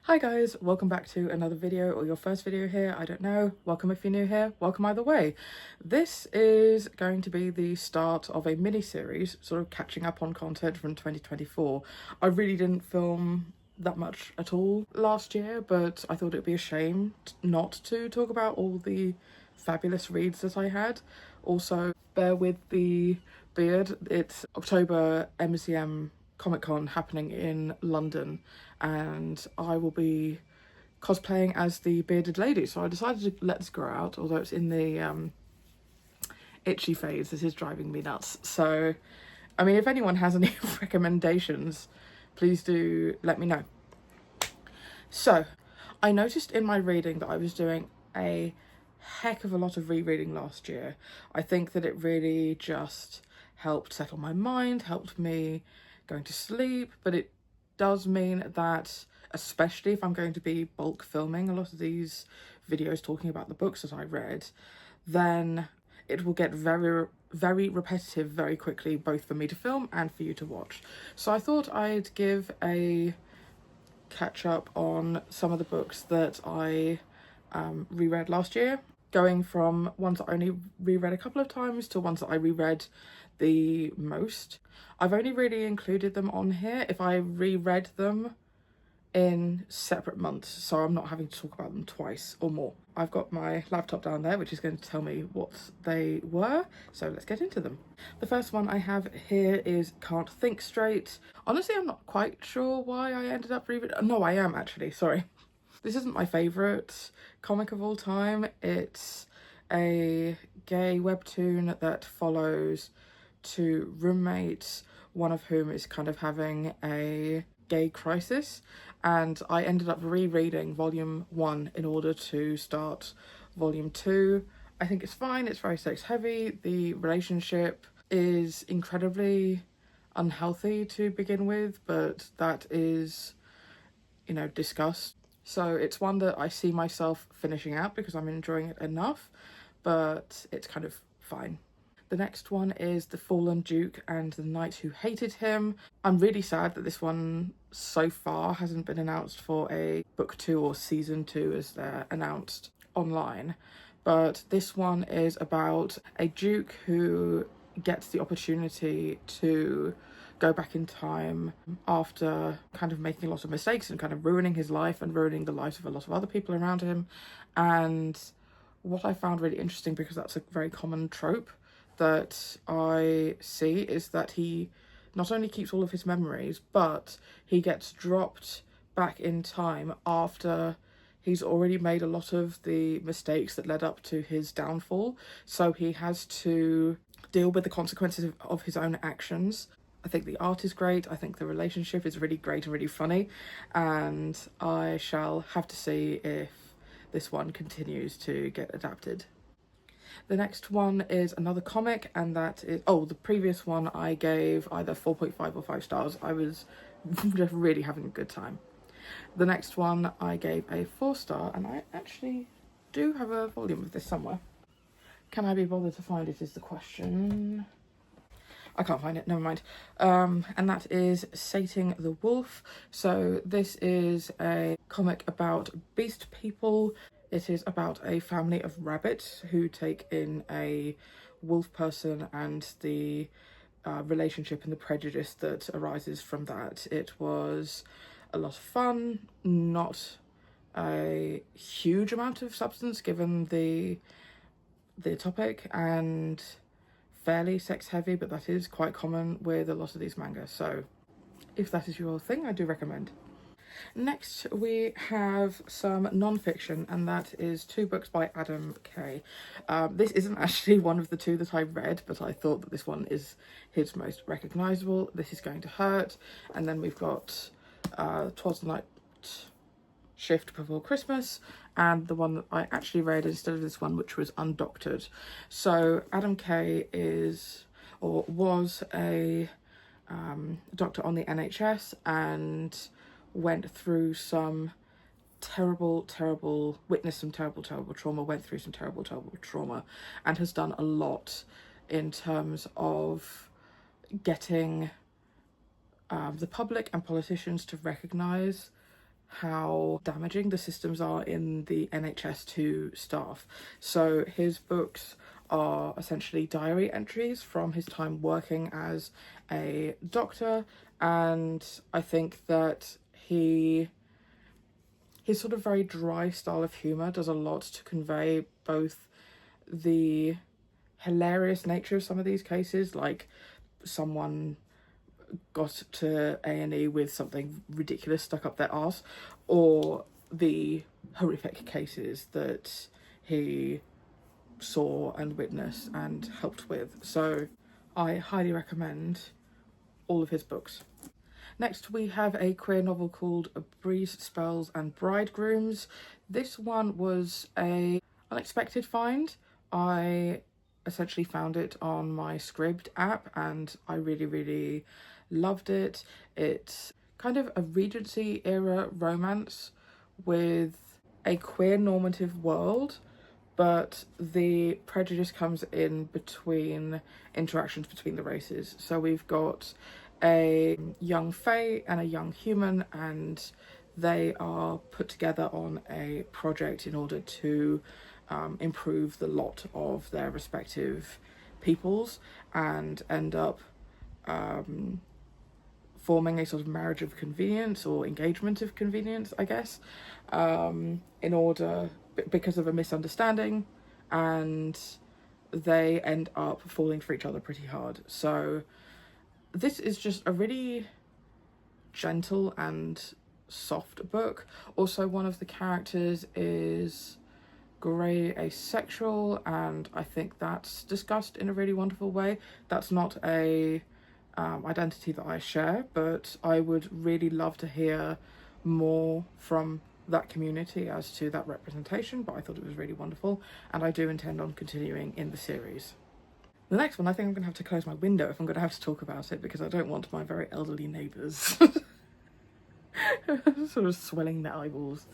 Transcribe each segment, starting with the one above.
Hi guys, welcome back to another video, or your first video here, I don't know. Welcome if you're new here, welcome either way. This is going to be the start of a mini-series, sort of catching up on content from 2024. I really didn't film that much at all last year, but I thought it'd be a shame not to talk about all the fabulous reads that I had. Also, bear with the beard, it's October MCM Comic Con happening in London, and I will be cosplaying as the bearded lady, so I decided to let this grow out, although it's in the itchy phase. This is driving me nuts. So I mean, if anyone has any recommendations, please do let me know. So I noticed in my reading that I was doing a heck of a lot of rereading last year. I think that it really just helped settle my mind, helped me going to sleep, but it does mean that, especially if I'm going to be bulk filming a lot of these videos talking about the books that I read, then it will get very repetitive very quickly, both for me to film and for you to watch. So I thought I'd give a catch up on some of the books that I reread last year, going from ones that I only reread a couple of times to ones that I reread the most. I've only really included them on here if I reread them in separate months, so I'm not having to talk about them twice or more. I've got my laptop down there, which is going to tell me what they were, so let's get into them. The first one I have here is Can't Think Straight. Honestly, I'm not quite sure why I ended up rereading. No, I am actually, sorry. This isn't my favourite comic of all time. It's a gay webtoon that follows two roommates, one of whom is kind of having a gay crisis, and I ended up rereading volume 1 in order to start volume 2. I think it's fine, it's very sex heavy, the relationship is incredibly unhealthy to begin with, but that is, you know, discussed. So it's one that I see myself finishing out because I'm enjoying it enough, but it's kind of fine. The next one is The Fallen Duke and the Knight Who Hated Him. I'm really sad that this one so far hasn't been announced for a book 2 or season 2 as they're announced online. But this one is about a duke who gets the opportunity to go back in time after kind of making a lot of mistakes and kind of ruining his life and ruining the lives of a lot of other people around him. And what I found really interesting, because that's a very common trope that I see, is that he not only keeps all of his memories, but he gets dropped back in time after he's already made a lot of the mistakes that led up to his downfall. So he has to deal with the consequences of his own actions. I think the art is great. I think the relationship is really great and really funny. And I shall have to see if this one continues to get adapted. The next one is another comic, and that is, oh, the previous one I gave either 4.5 or 5 stars. I was just really having a good time. The next one I gave a 4-star, and I actually do have a volume of this somewhere. Can I be bothered to find it is the question. I can't find it, never mind. And that is Sating the Wolf. So this is a comic about beast people. It is about a family of rabbits who take in a wolf person and the relationship and the prejudice that arises from that. It was a lot of fun, not a huge amount of substance given the topic, and fairly sex heavy, but that is quite common with a lot of these mangas. So if that is your thing, I do recommend. Next, we have some non-fiction, and that is 2 books by Adam Kay. This isn't actually one of the 2 that I read, but I thought that this one is his most recognisable. This Is Going to Hurt, and then we've got 'Twas the Night Shift Before Christmas, and the one that I actually read instead of this one, which was Undoctored. So Adam Kay is, or was, a doctor on the NHS and went through some witnessed some terrible trauma, went through some terrible trauma, and has done a lot in terms of getting the public and politicians to recognise how damaging the systems are in the NHS to staff. So his books are essentially diary entries from his time working as a doctor, and I think that his sort of very dry style of humour does a lot to convey both the hilarious nature of some of these cases, like someone got to A&E with something ridiculous stuck up their arse, or the horrific cases that he saw and witnessed and helped with. So I highly recommend all of his books. Next we have a queer novel called Breeze, Spells and Bridegrooms. This one was a unexpected find. I essentially found it on my Scribd app and I really loved it. It's kind of a Regency era romance with a queer normative world, but the prejudice comes in between interactions between the races. So we've got a young fae and a young human, and they are put together on a project in order to improve the lot of their respective peoples and end up forming a sort of marriage of convenience or engagement of convenience, I guess, because of a misunderstanding, and they end up falling for each other pretty hard. So this is just a really gentle and soft book. Also, one of the characters is grey asexual, and I think that's discussed in a really wonderful way. That's not a identity that I share, but I would really love to hear more from that community as to that representation, but I thought it was really wonderful, and I do intend on continuing in the series. The next one, I think I'm going to have to close my window if I'm going to have to talk about it, because I don't want my very elderly neighbours sort of swelling their eyeballs.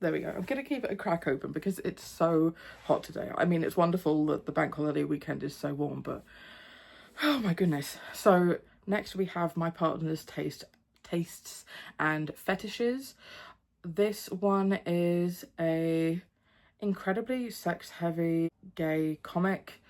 There we go. I'm going to keep it a crack open because it's so hot today. I mean, it's wonderful that the bank holiday weekend is so warm, but oh my goodness. So next we have My Partner's Tastes and Fetishes. This one is a incredibly sex-heavy gay comic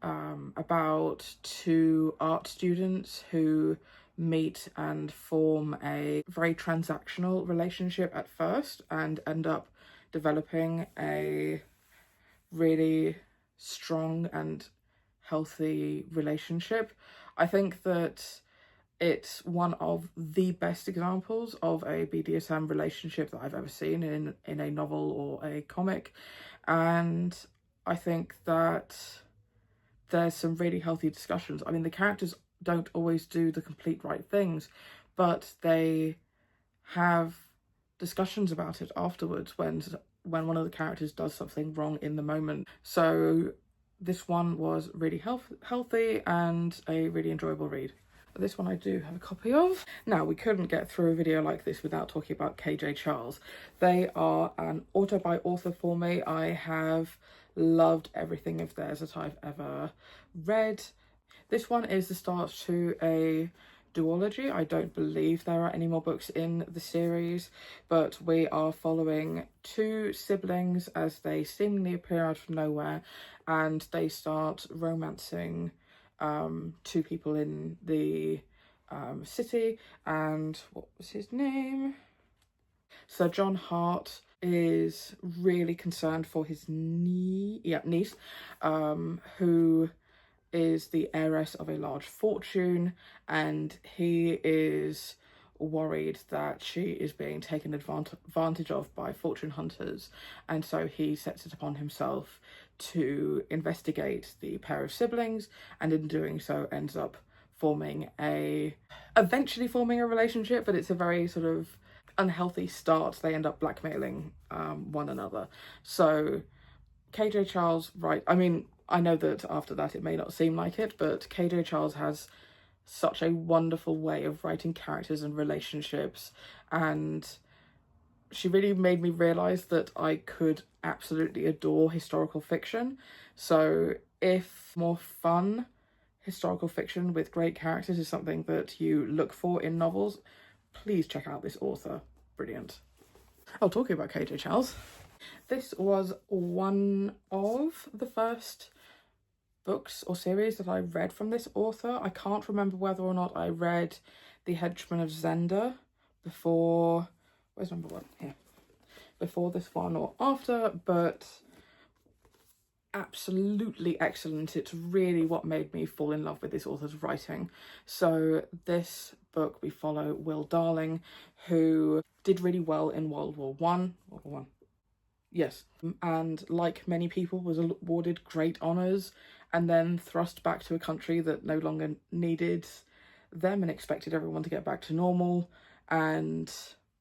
about two art students who meet and form a very transactional relationship at first and end up developing a really strong and healthy relationship. I think that it's one of the best examples of a BDSM relationship that I've ever seen in a novel or a comic, and I think that there's some really healthy discussions. I mean, the characters don't always do the complete right things, but they have discussions about it afterwards when one of the characters does something wrong in the moment. So this one was really healthy and a really enjoyable read. This one I do have a copy of. Now, we couldn't get through a video like this without talking about KJ Charles. They are an author by author for me. I have loved everything of theirs that I've ever read. This one is the start to a duology. I don't believe there are any more books in the series, but we are following two siblings as they seemingly appear out of nowhere and they start romancing two people in the city. And what was his name? Sir John Hart is really concerned for his niece, who is the heiress of a large fortune, and he is worried that she is being taken advantage of by fortune hunters, and so he sets it upon himself to investigate the pair of siblings, and in doing so ends up eventually forming a relationship, but it's a very sort of unhealthy start. They end up blackmailing one another. So KJ Charles, right, I mean, I know that after that it may not seem like it, but KJ Charles has such a wonderful way of writing characters and relationships, and she really made me realise that I could absolutely adore historical fiction. So if more fun historical fiction with great characters is something that you look for in novels, please check out this author. Brilliant. Oh, talking about KJ Charles, this was one of the first books or series that I read from this author. I can't remember whether or not I read The Henchman of Zenda before, where's number one? Here. Before this one or after, but absolutely excellent. It's really what made me fall in love with this author's writing. So this book, we follow Will Darling, who did really well in World War One. World War One. Yes, and like many people was awarded great honours and then thrust back to a country that no longer needed them and expected everyone to get back to normal, and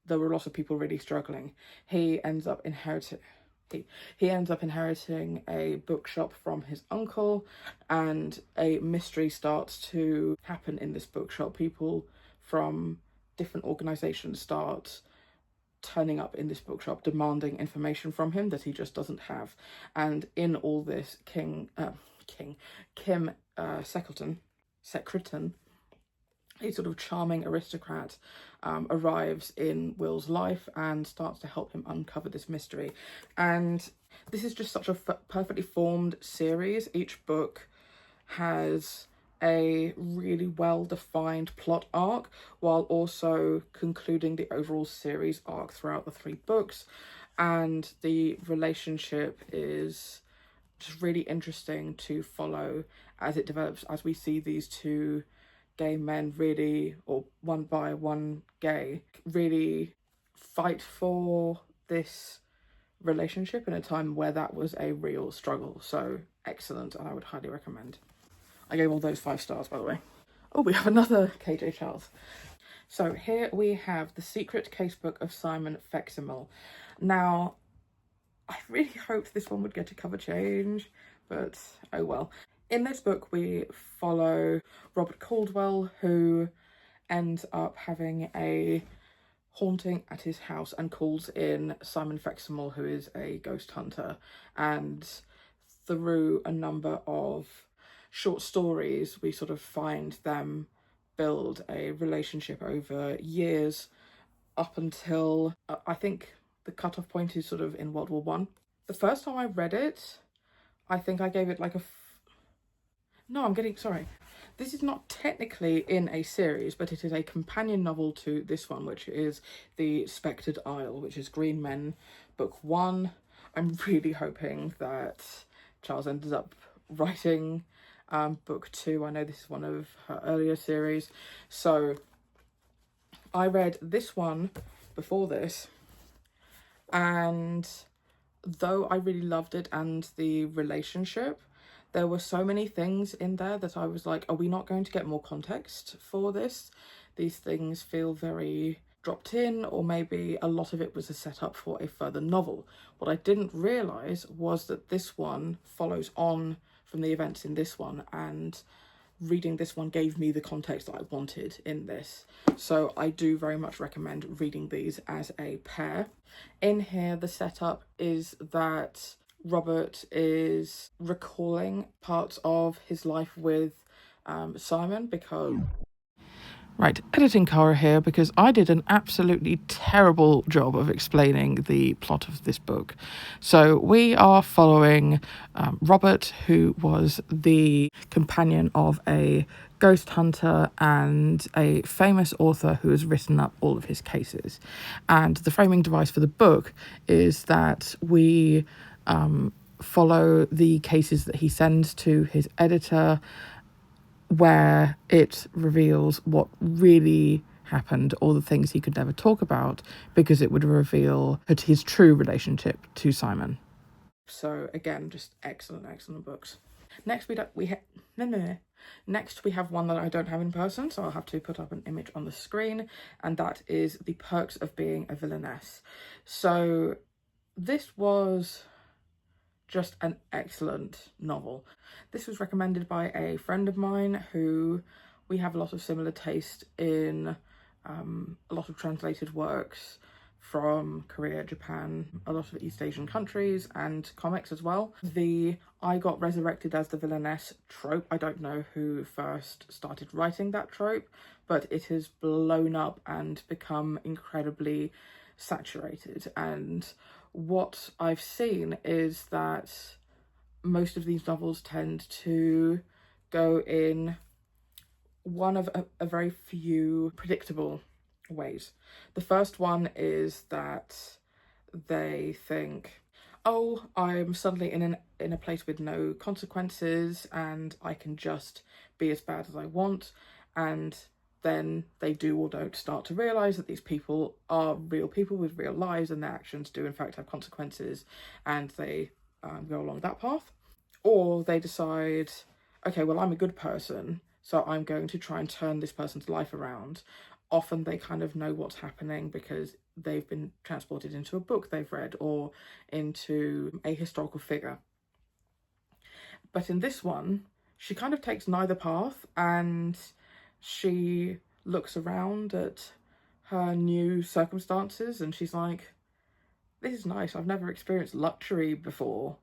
there were a lot of people really struggling. He ends up inheriting a bookshop from his uncle, and a mystery starts to happen in this bookshop. People from different organisations start turning up in this bookshop demanding information from him that he just doesn't have. And in all this, Kim Secretan, a sort of charming aristocrat, arrives in Will's life and starts to help him uncover this mystery. And this is just such a perfectly formed series. Each book has a really well-defined plot arc while also concluding the overall series arc throughout the 3 books, and the relationship is just really interesting to follow as it develops, as we see these 2 gay men really, or one bi, one gay, really fight for this relationship in a time where that was a real struggle. So excellent, and I would highly recommend. I gave all those 5 stars, by the way. Oh, we have another KJ Charles. So here we have The Secret Casebook of Simon Feximel. Now, I really hoped this one would get a cover change, but oh well. In this book, we follow Robert Caldwell, who ends up having a haunting at his house and calls in Simon Feximel, who is a ghost hunter. And through a number of short stories, we sort of find them build a relationship over years up until I think the cutoff point is sort of in World War One. The first time I read it, I think I gave it like a no, I'm getting, sorry. This is not technically in a series, but it is a companion novel to this one, which is The Spectred Isle, which is Green Men, book 1. I'm really hoping that Charles ends up writing book 2. I know this is one of her earlier series. So I read this one before this, and though I really loved it and the relationship, there were so many things in there that I was like, are we not going to get more context for this? These things feel very dropped in, or maybe a lot of it was a setup for a further novel. What I didn't realise was that this one follows on from the events in this one, and reading this one gave me the context that I wanted in this. So I do very much recommend reading these as a pair. In here, the setup is that Robert is recalling parts of his life with Simon, because... Right, editing Cara here, because I did an absolutely terrible job of explaining the plot of this book. So we are following Robert, who was the companion of a ghost hunter and a famous author who has written up all of his cases. And the framing device for the book is that we follow the cases that he sends to his editor, where it reveals what really happened, all the things he could never talk about, because it would reveal his true relationship to Simon. So again, just excellent books. Next we have one that I don't have in person, so I'll have to put up an image on the screen, and that is The Perks of Being a Villainess. So this was just an excellent novel. This was recommended by a friend of mine who we have a lot of similar taste in a lot of translated works from Korea, Japan, a lot of East Asian countries, and comics as well. The I got resurrected as the villainess trope, I don't know who first started writing that trope, but it has blown up and become incredibly saturated. And what I've seen is that most of these novels tend to go in one of a very few predictable ways. The first one is that they think, oh, I'm suddenly in a place with no consequences and I can just be as bad as I want. And then they do or don't start to realise that these people are real people with real lives and their actions do in fact have consequences, and they go along that path. Or they decide, okay, well, I'm a good person, so I'm going to try and turn this person's life around. Often they kind of know what's happening because they've been transported into a book they've read or into a historical figure. But in this one, she kind of takes neither path, and she looks around at her new circumstances and she's like, this is nice, I've never experienced luxury before,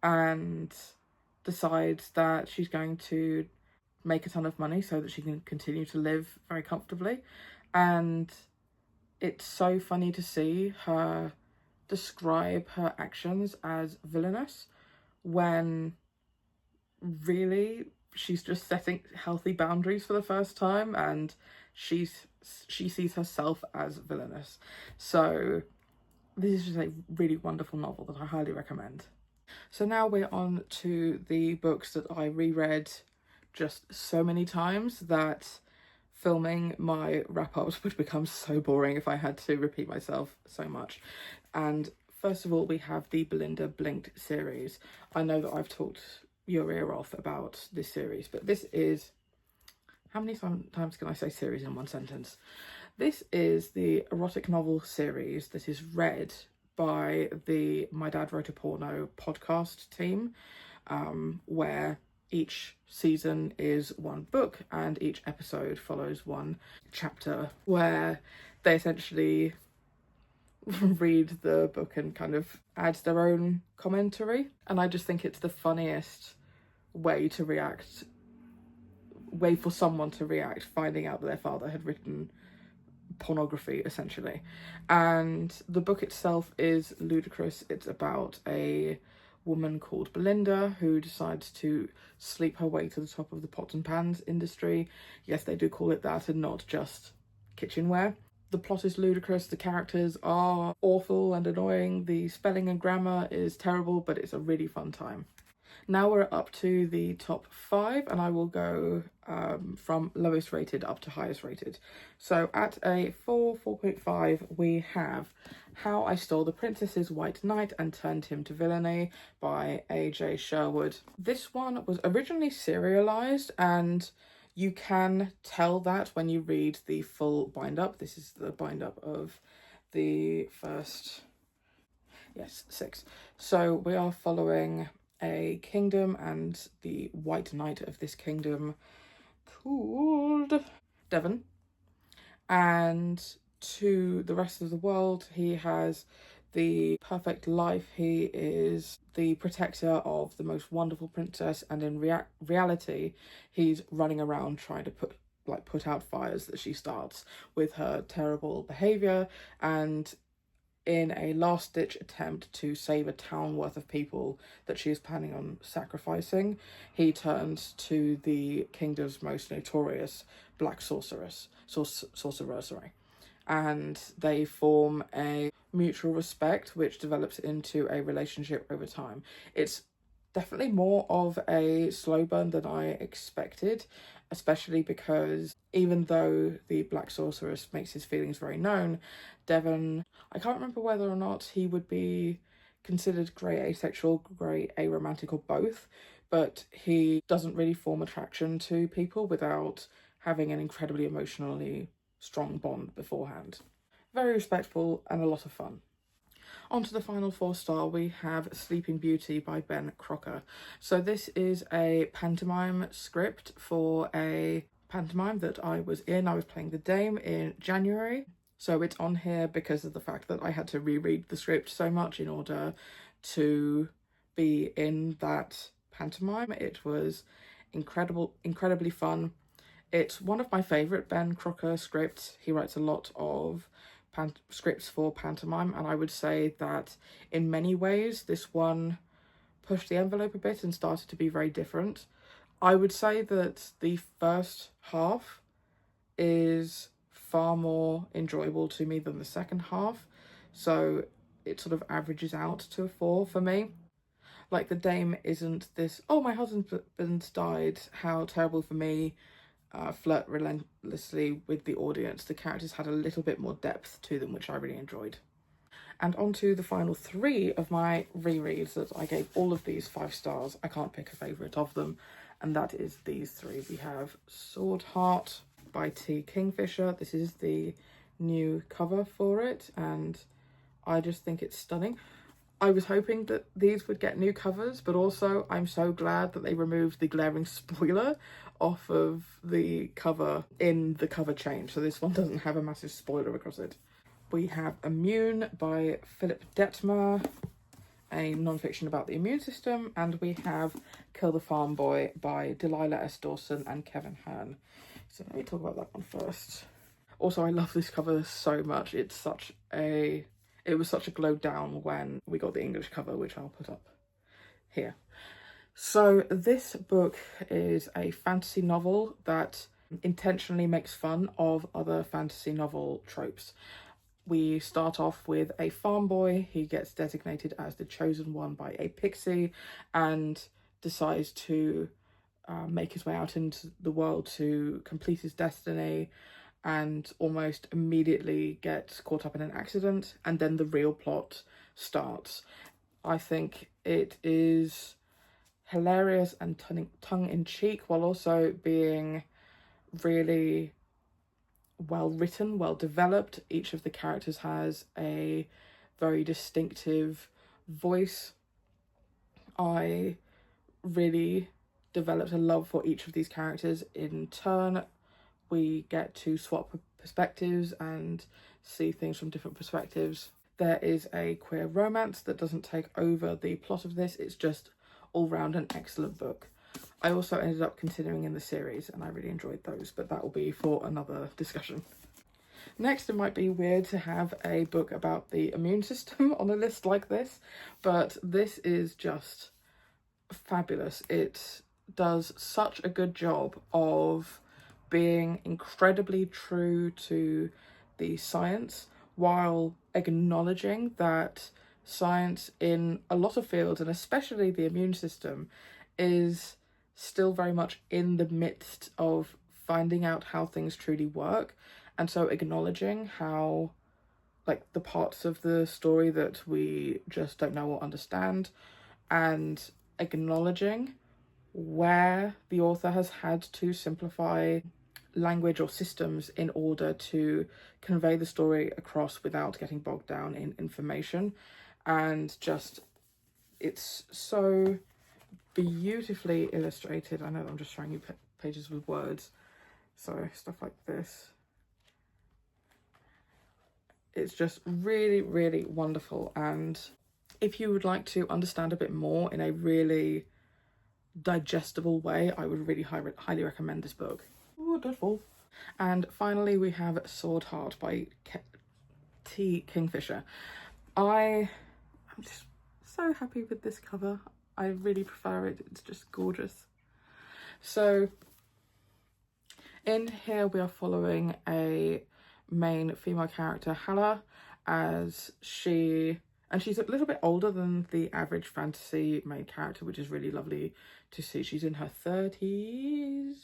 and decides that she's going to make a ton of money so that she can continue to live very comfortably. And it's so funny to see her describe her actions as villainous when really she's just setting healthy boundaries for the first time, and she sees herself as villainous. So this is just a really wonderful novel that I highly recommend. So now we're on to the books that I reread just so many times that filming my wrap-ups would become so boring if I had to repeat myself so much. And first of all, we have the Belinda Blinked series. I know that I've talked your ear off about this series, but this is, how many times can I say series in one sentence? This is the erotic novel series that is read by the My Dad Wrote a Porno podcast team, where each season is one book and each episode follows one chapter where they essentially read the book and kind of add their own commentary. And I just think it's the funniest way for someone to react finding out that their father had written pornography, essentially. And the book itself is ludicrous. It's about a woman called Belinda who decides to sleep her way to the top of the pots and pans industry. Yes, they do call it that and not just kitchenware. The plot is ludicrous, the characters are awful and annoying, the spelling and grammar is terrible, but it's a really fun time. Now we're up to the top 5, and I will go from lowest rated up to highest rated. So at a 4.5, we have How I Stole the Princess's White Knight and Turned Him to Villainy by A.J. Sherwood. This one was originally serialized, and you can tell that when you read the full bind-up. This is the bind-up of the first, 6. So we are following a kingdom and the White Knight of this kingdom called Devon, and to the rest of the world he has the perfect life. He is the protector of the most wonderful princess, and in reality he's running around trying to put out fires that she starts with her terrible behavior, and in a last-ditch attempt to save a town worth of people that she is planning on sacrificing, he turns to the kingdom's most notorious black sorcerer, and they form a mutual respect which develops into a relationship over time. It's definitely more of a slow burn than I expected, especially because even though the black sorceress makes his feelings very known, Devon, I can't remember whether or not he would be considered grey asexual, grey aromantic, or both, but he doesn't really form attraction to people without having an incredibly emotionally strong bond beforehand. Very respectful and a lot of fun. On to the final 4-star, we have Sleeping Beauty by Ben Crocker. So this is a pantomime script for a pantomime that I was in. I was playing the Dame in January. So it's on here because of the fact that I had to reread the script so much in order to be in that pantomime. It was incredibly fun. It's one of my favourite Ben Crocker scripts. He writes a lot of scripts for pantomime, and I would say that in many ways this one pushed the envelope a bit and started to be very different. I would say that the first half is far more enjoyable to me than the second half, so it sort of averages out to a 4 for me. Like, the dame isn't this, oh, my husband's died, how terrible for me, flirt relentlessly with the audience. The characters had a little bit more depth to them, which I really enjoyed. And on to the final 3 of my rereads that I gave all of these 5 stars. I can't pick a favourite of them, and that is these 3. We have Sword Heart by T. Kingfisher. This is the new cover for it, and I just think it's stunning. I was hoping that these would get new covers, but also I'm so glad that they removed the glaring spoiler off of the cover in the cover change, so this one doesn't have a massive spoiler across it. We have Immune by Philip Detmer, a non-fiction about the immune system, and we have Kill the Farm Boy by Delilah S. Dawson and Kevin Hearn. So let me talk about that one first. Also, I love this cover so much. It was such a glow down when we got the English cover, which I'll put up here. So this book is a fantasy novel that intentionally makes fun of other fantasy novel tropes. We start off with a farm boy. He gets designated as the chosen one by a pixie and decides to make his way out into the world to complete his destiny, and almost immediately gets caught up in an accident, and then the real plot starts. I think it is hilarious and tongue-in-cheek while also being really well written, well developed. Each of the characters has a very distinctive voice. I really developed a love for each of these characters in turn. We get to swap perspectives and see things from different perspectives. There is a queer romance that doesn't take over the plot of this. It's just all round an excellent book. I also ended up continuing in the series and I really enjoyed those, but that will be for another discussion. Next, it might be weird to have a book about the immune system on a list like this, but this is just fabulous. It does such a good job of being incredibly true to the science while acknowledging that science in a lot of fields, and especially the immune system, is still very much in the midst of finding out how things truly work. And so acknowledging how, like, the parts of the story that we just don't know or understand, and acknowledging where the author has had to simplify language or systems in order to convey the story across without getting bogged down in information. And just, it's so beautifully illustrated. I know I'm just showing you pages with words, so stuff like this. It's just really, really wonderful. And if you would like to understand a bit more in a really digestible way, I would really highly recommend this book. Ooh, dreadful. And finally, we have Sword Heart by T. Kingfisher. I'm just so happy with this cover. I really prefer it. It's just gorgeous. So in here we are following a main female character, Hala, as she's a little bit older than the average fantasy main character, which is really lovely to see. She's in her 30s.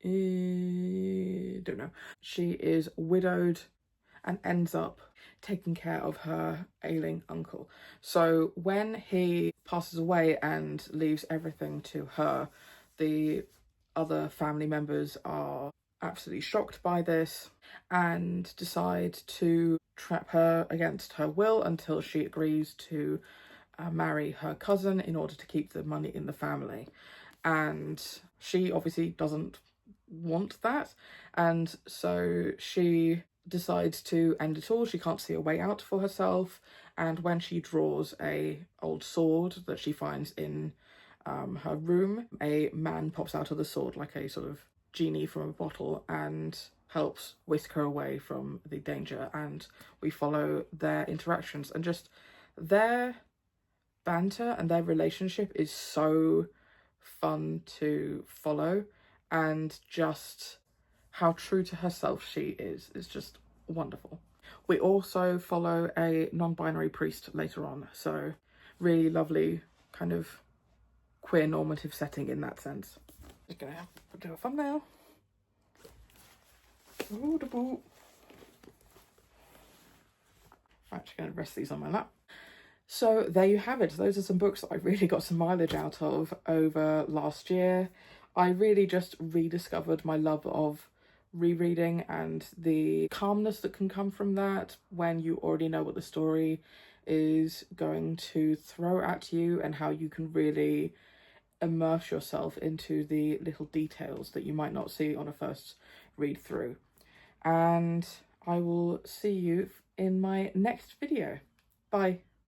Don't know. She is widowed and ends up taking care of her ailing uncle. So when he passes away and leaves everything to her, the other family members are absolutely shocked by this and decide to trap her against her will until she agrees to marry her cousin in order to keep the money in the family. And she obviously doesn't want that, and so she decides to end it all. She can't see a way out for herself, and when she draws a old sword that she finds in her room, a man pops out of the sword like a sort of genie from a bottle and helps whisk her away from the danger, and we follow their interactions, and just their banter and their relationship is so fun to follow, and just how true to herself she is just wonderful. We also follow a non-binary priest later on, so really lovely kind of queer normative setting in that sense. Just gonna do a thumbnail. Ooh, I'm actually going to rest these on my lap. So there you have it. Those are some books that I really got some mileage out of over last year. I really just rediscovered my love of rereading and the calmness that can come from that when you already know what the story is going to throw at you, and how you can really immerse yourself into the little details that you might not see on a first read through. And I will see you in my next video. Bye.